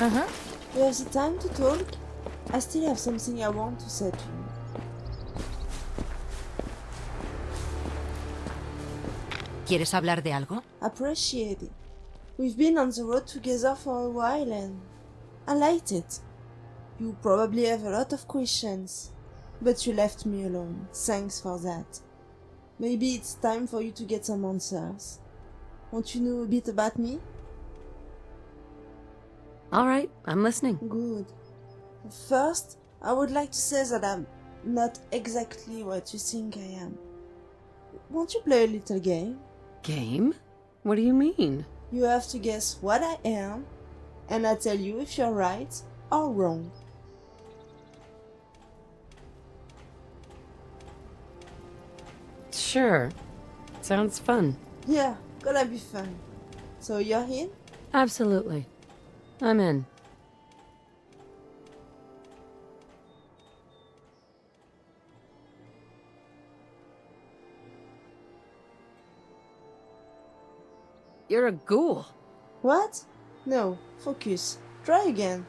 Uh-huh. You have the time to talk? I still have something I want to say to you. ¿Quieres hablar de algo? Appreciate it. We've been on the road together for a while and I liked it. You probably have a lot of questions, but you left me alone. Thanks for that. Maybe it's time for you to get some answers. Want to know a bit about me? All right, I'm listening. Good. First, I would like to say that I'm not exactly what you think I am. Won't you play a little game? Game? What do you mean? You have to guess what I am, and I tell you if you're right or wrong. Sure. Sounds fun. Yeah, gonna be fun. So you're in? Absolutely. I'm in. You're a ghoul. What? No, focus. Try again.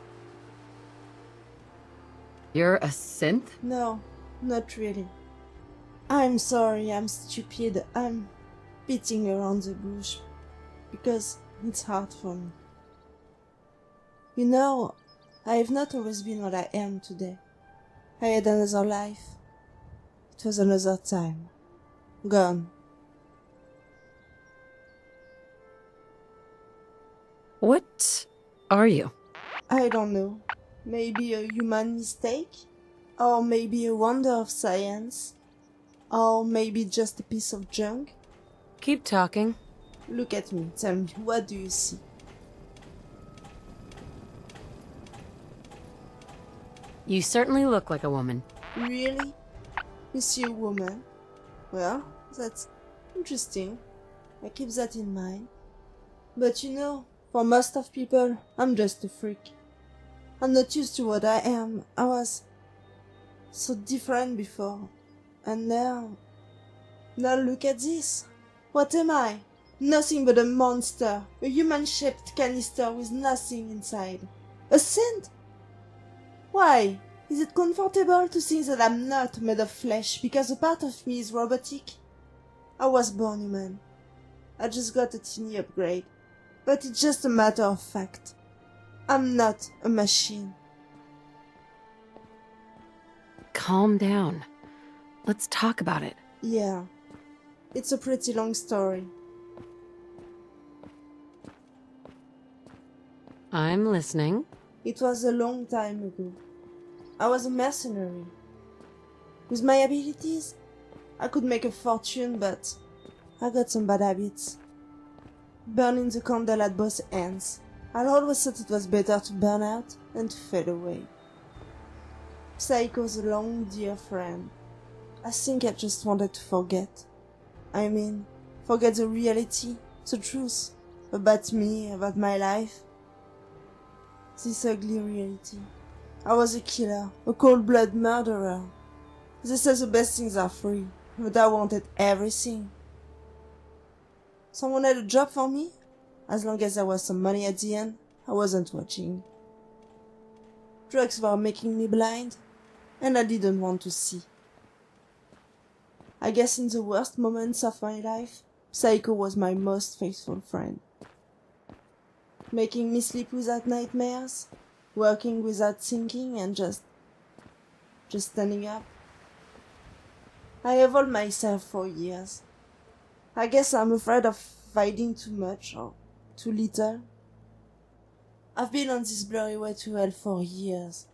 You're a synth? No, not really. I'm sorry, I'm stupid. I'm beating around the bush because it's hard for me. You know, I have not always been what I am today. I had another life. It was another time. Gone. What are you? I don't know. Maybe a human mistake? Or maybe a wonder of science? Or maybe just a piece of junk? Keep talking. Look at me, tell me, what do you see? You certainly look like a woman. Really? You see a woman? Well, that's interesting. I keep that in mind. But you know, for most of people, I'm just a freak. I'm not used to what I am. I was so different before. And now look at this. What am I? Nothing but a monster. A human-shaped canister with nothing inside. A saint? Why? Is it comfortable to think that I'm not made of flesh because a part of me is robotic? I was born human. I just got a teeny upgrade. But it's just a matter of fact. I'm not a machine. Calm down. Let's talk about it. Yeah. It's a pretty long story. I'm listening. It was a long time ago. I was a mercenary. With my abilities, I could make a fortune, but I got some bad habits. Burning the candle at both ends. I always thought it was better to burn out than to fade away. Psycho's a long dear friend. I think I just wanted to forget. I mean, forget the reality, the truth, about me, about my life. This ugly reality. I was a killer, a cold-blooded murderer. They say the best things are free, but I wanted everything. Someone had a job for me? As long as there was some money at the end, I wasn't watching. Drugs were making me blind, and I didn't want to see. I guess in the worst moments of my life, Psycho was my most faithful friend. Making me sleep without nightmares, working without thinking, and just standing up. I evolved myself for years. I guess I'm afraid of fighting too much or too little. I've been on this blurry way to hell for years,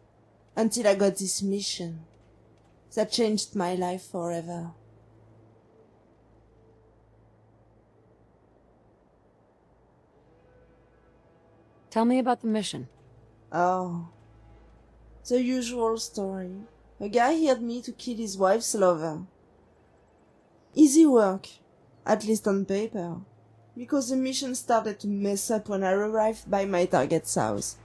until I got this mission that changed my life forever. Tell me about the mission. Oh, the usual story. A guy hired me to kill his wife's lover. Easy work, at least on paper, because the mission started to mess up when I arrived by my target's house.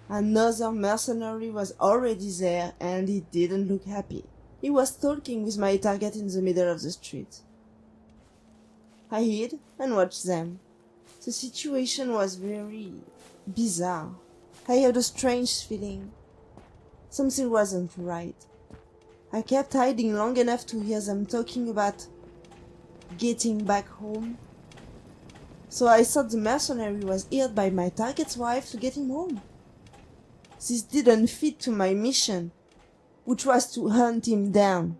Another mercenary was already there and he didn't look happy. He was talking with my target in the middle of the street. I hid and watched them. The situation was very bizarre. I had a strange feeling. Something wasn't right. I kept hiding long enough to hear them talking about getting back home. So I thought the mercenary was hired by my target's wife to get him home. This didn't fit to my mission, which was to hunt him down.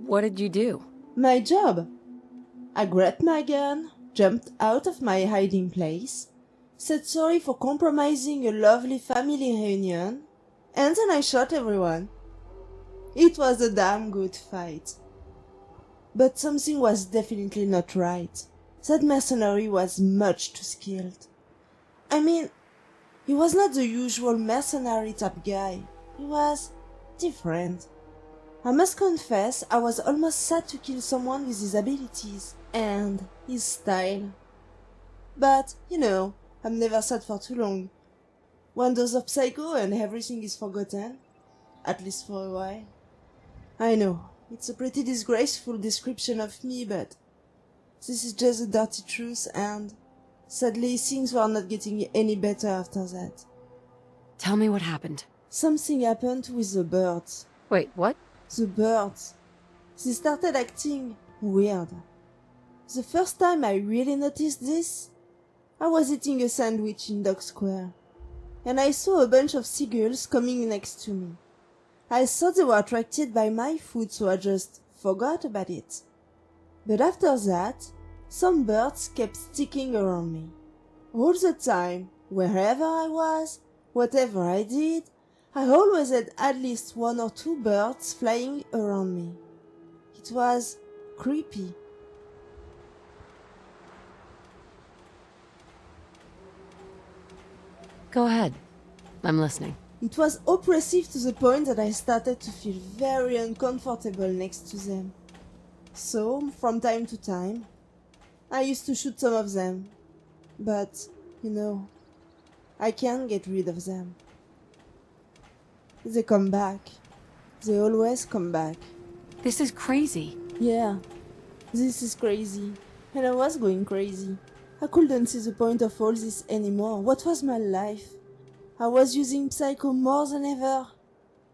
What did you do? My job. I grabbed my gun, jumped out of my hiding place, said sorry for compromising a lovely family reunion, and then I shot everyone. It was a damn good fight. But something was definitely not right. That mercenary was much too skilled. I mean, he was not the usual mercenary type guy. He was different. I must confess, I was almost sad to kill someone with his abilities and his style. But, I'm never sad for too long. One dose of psycho and everything is forgotten. At least for a while. I know, it's a pretty disgraceful description of me, but this is just the dirty truth, and sadly things were not getting any better after that. Tell me what happened. Something happened with the birds. Wait, what? The birds. They started acting weird. The first time I really noticed this, I was eating a sandwich in Dock Square, and I saw a bunch of seagulls coming next to me. I thought they were attracted by my food, so I just forgot about it. But after that, some birds kept sticking around me. All the time, wherever I was, whatever I did, I always had at least one or two birds flying around me. It was creepy. Go ahead. I'm listening. It was oppressive to the point that I started to feel very uncomfortable next to them. So, from time to time, I used to shoot some of them. But, I can't get rid of them. They come back. They always come back. This is crazy. Yeah, this is crazy. And I was going crazy. I couldn't see the point of all this anymore. What was my life? I was using Psycho more than ever.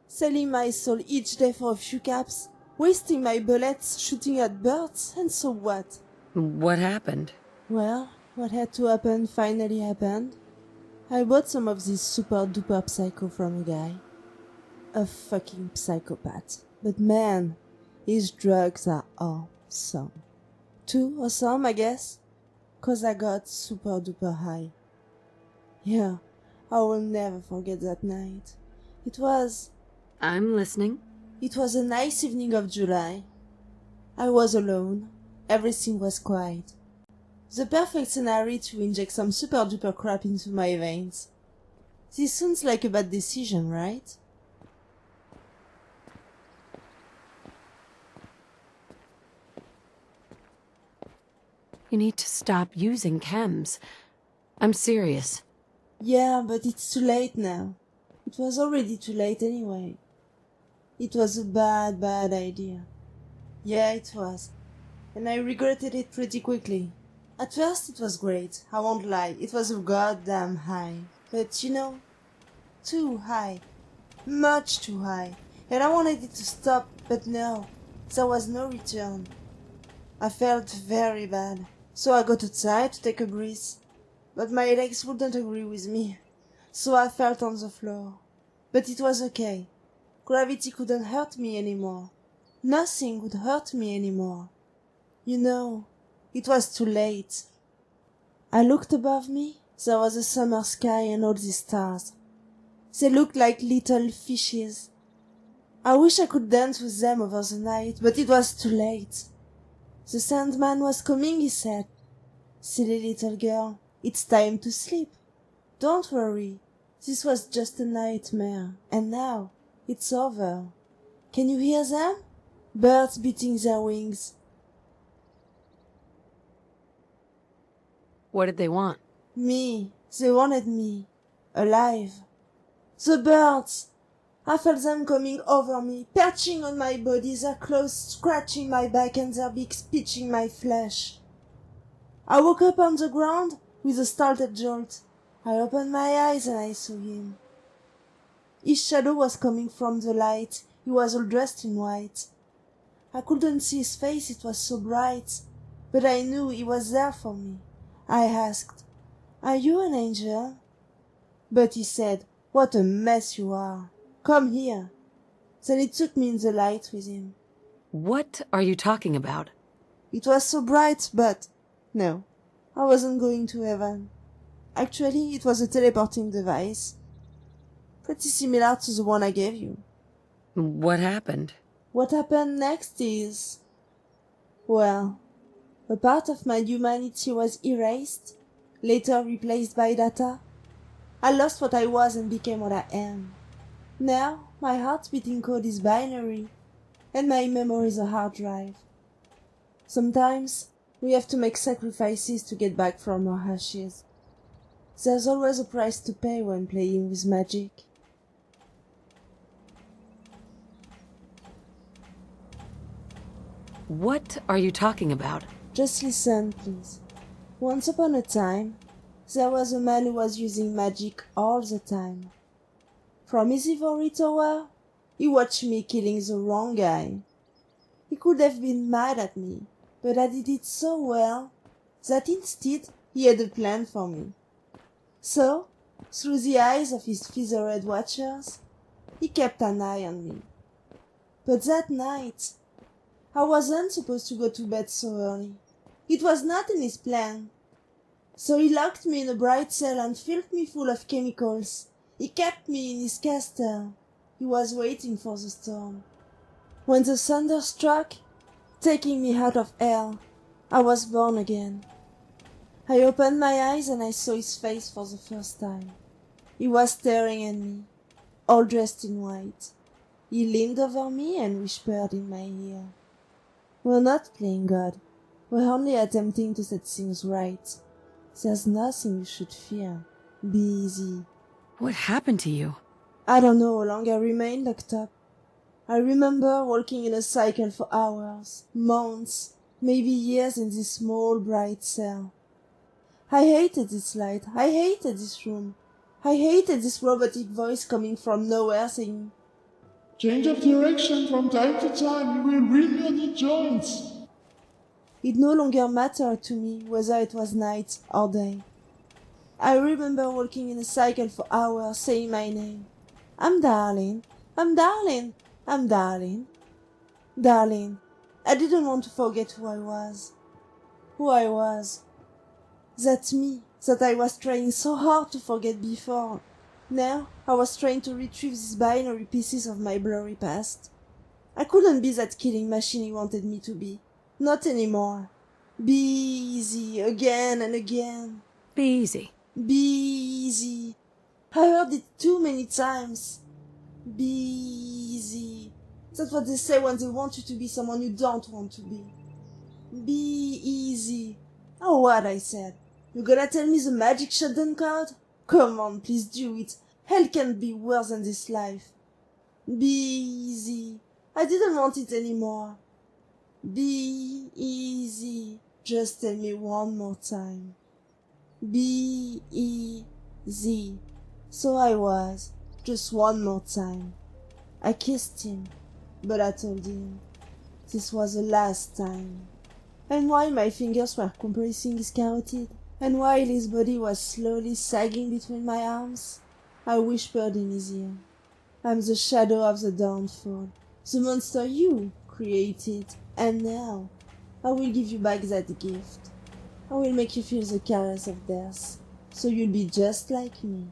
Selling my soul each day for a few caps. Wasting my bullets shooting at birds, and so what? What happened? Well, what had to happen finally happened. I bought some of this super duper psycho from a guy. A fucking psychopath. But man, his drugs are awesome. Too awesome, I guess. 'Cause I got super duper high. Yeah, I will never forget that night. I'm listening. It was a nice evening of July. I was alone. Everything was quiet. The perfect scenario to inject some super duper crap into my veins. This sounds like a bad decision, right? You need to stop using chems. I'm serious. Yeah, but it's too late now. It was already too late anyway. It was a bad idea. Yeah, it was. And I regretted it pretty quickly. At first it was great, I won't lie. It was a goddamn high. But too high. Much too high. And I wanted it to stop, but no. There was no return. I felt very bad. So I got outside to take a breath. But my legs wouldn't agree with me. So I fell on the floor. But it was okay. Gravity couldn't hurt me anymore. Nothing would hurt me anymore. It was too late. I looked above me. There was a summer sky and all these stars. They looked like little fishes. I wish I could dance with them over the night, but it was too late. The Sandman was coming, he said. Silly little girl, it's time to sleep. Don't worry, this was just a nightmare, and now it's over. Can you hear them? Birds beating their wings. What did they want? Me. They wanted me. Alive. The birds! I felt them coming over me, perching on my body, their claws scratching my back and their beaks pinching my flesh. I woke up on the ground with a startled jolt. I opened my eyes and I saw him. His shadow was coming from the light. He was all dressed in white. I couldn't see his face, it was so bright, but I knew he was there for me. I asked, "Are you an angel?" But he said, "What a mess you are. Come here." Then he took me in the light with him. What are you talking about? It was so bright, but no, I wasn't going to heaven. Actually, it was a teleporting device, pretty similar to the one I gave you. What happened? What happened next is, well, a part of my humanity was erased, later replaced by data. I lost what I was and became what I am. Now, my heart's beating code is binary, and my memory is a hard drive. Sometimes, we have to make sacrifices to get back from our ashes. There's always a price to pay when playing with magic. What are you talking about? Just listen, please. Once upon a time, there was a man who was using magic all the time. From his ivory tower, he watched me killing the wrong guy. He could have been mad at me, but I did it so well that instead he had a plan for me. So, through the eyes of his feathered watchers, he kept an eye on me. But that night, I wasn't supposed to go to bed so early. It was not in his plan. So he locked me in a bright cell and filled me full of chemicals. He kept me in his castle. He was waiting for the storm. When the thunder struck, taking me out of hell, I was born again. I opened my eyes and I saw his face for the first time. He was staring at me, all dressed in white. He leaned over me and whispered in my ear, "We're not playing God. We're only attempting to set things right. There's nothing you should fear. Be easy." What happened to you? I don't know how long I remained locked up. I remember walking in a cycle for hours, months, maybe years in this small bright cell. I hated this light. I hated this room. I hated this robotic voice coming from nowhere saying, "Change of direction from time to time, you will ruin your knee joints." It no longer mattered to me whether it was night or day. I remember walking in a cycle for hours saying my name. "I'm Darlene. I'm Darlene. I'm Darlene. Darlene." I didn't want to forget who I was. Who I was. That's me, that I was trying so hard to forget before. Now, I was trying to retrieve these binary pieces of my blurry past. I couldn't be that killing machine he wanted me to be. Not anymore. Be easy, again and again. Be easy. Be easy. I heard it too many times. Be easy. That's what they say when they want you to be someone you don't want to be. Be easy. Oh, what I said. You gonna tell me the magic shutdown code? Come on, please do it. Hell can't be worse than this life. Be easy. I didn't want it anymore. Be easy. Just tell me one more time. Be easy. So I was, just one more time. I kissed him, but I told him this was the last time. And while my fingers were compressing his carotid, and while his body was slowly sagging between my arms, I whispered in his ear, "I'm the shadow of the downfall, the monster you created, and now I will give you back that gift. I will make you feel the caress of death, so you'll be just like me."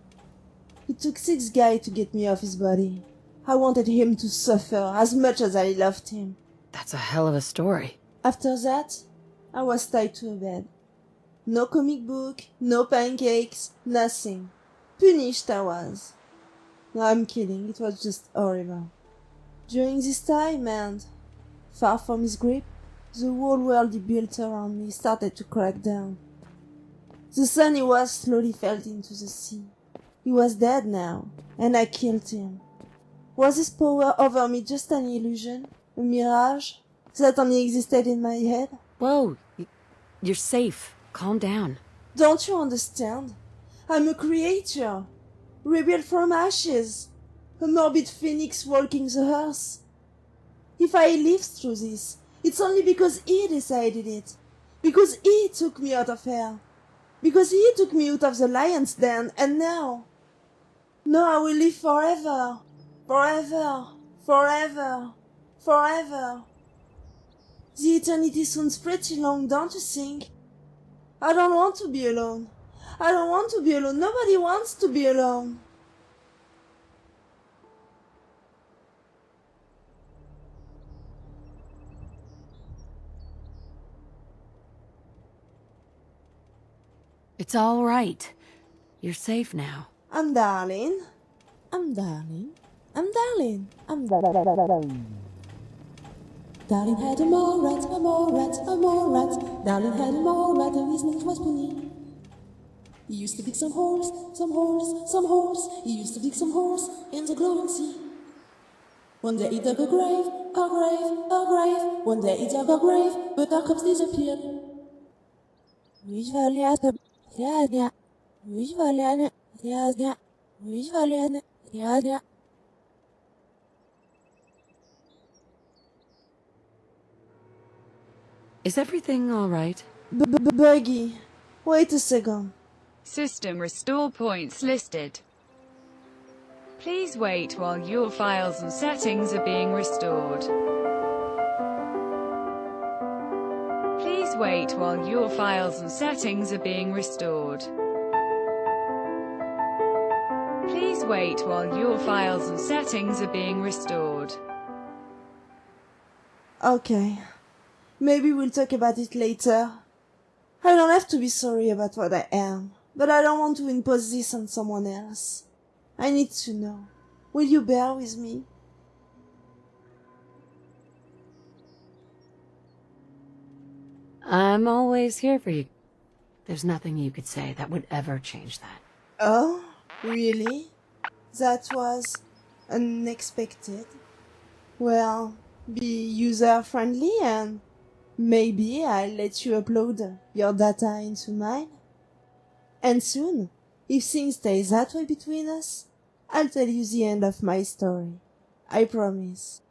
It took 6 guys to get me off his body. I wanted him to suffer as much as I loved him. That's a hell of a story. After that, I was tied to a bed. No comic book, no pancakes, nothing. Punished I was. No, I'm kidding, it was just horrible. During this time, and far from his grip, the whole world he built around me started to crack down. The sun he was slowly fell into the sea. He was dead now, and I killed him. Was his power over me just an illusion, a mirage, that only existed in my head? Whoa, you're safe. Calm down. Don't you understand? I'm a creature, rebuilt from ashes. a morbid phoenix walking the earth. If I live through this, it's only because he decided it. Because he took me out of here. Because he took me out of the lion's den, and now I will live forever. Forever. Forever. Forever. The eternity sounds pretty long, don't you think? I don't want to be alone. I don't want to be alone. Nobody wants to be alone. It's all right. You're safe now. I'm Darlene. I'm Darlene. I'm Darlene. I'm Darlene. Darlene had a mole rat, a mole rat, a mole rat. Darlene had a mole rat, and his name was Pony. He used to dig some holes, some holes, some holes. He used to dig some holes in the glowing sea. One day he dug a grave, a grave, a grave. One day he dug a grave, but our corpse disappeared. Is everything all right? Buggy, wait a second. System restore points listed. Please wait while your files and settings are being restored. Please wait while your files and settings are being restored. Please wait while your files and settings are being restored. Okay. Maybe we'll talk about it later. I don't have to be sorry about what I am, but I don't want to impose this on someone else. I need to know. Will you bear with me? I'm always here for you. There's nothing you could say that would ever change that. Oh, really? That was unexpected. Well, be user-friendly and maybe I'll let you upload your data into mine. And soon, if things stay that way between us, I'll tell you the end of my story. I promise.